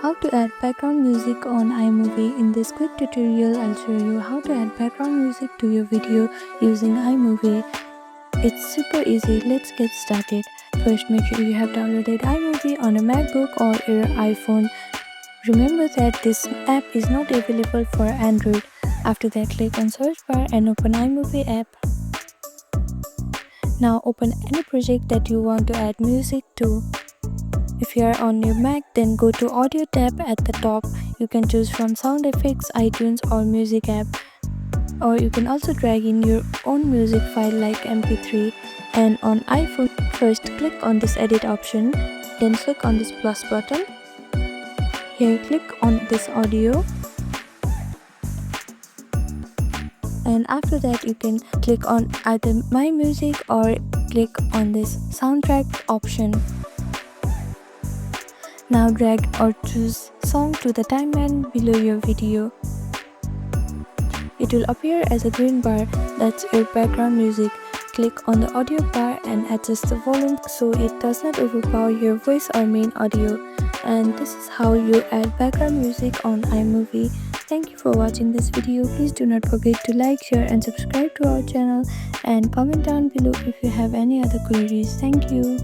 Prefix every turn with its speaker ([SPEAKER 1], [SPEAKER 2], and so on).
[SPEAKER 1] How to add background music on iMovie. In this quick tutorial, I'll show you how to add background music to your video using iMovie. It's super easy. Let's get started. First, make sure you have downloaded iMovie on a MacBook or your iPhone. Remember that this app is not available for Android. After that, click on search bar and open iMovie app. Now open any project that you want to add music to. If you are on your Mac, then go to Audio tab at the top. You can choose from Sound Effects, iTunes or Music app. Or you can also drag in your own music file like MP3. And on iPhone, first click on this edit option, then click on this plus button. Here click on this audio. And after that you can click on either My Music or click on this soundtrack option. Now drag or choose song to the timeline below your video. It will appear as a green bar, that's your background music. Click on the audio bar and adjust the volume so it does not overpower your voice or main audio. And this is how you add background music on iMovie. Thank you for watching this video. Please do not forget to like, share and subscribe to our channel and comment down below if you have any other queries. Thank you.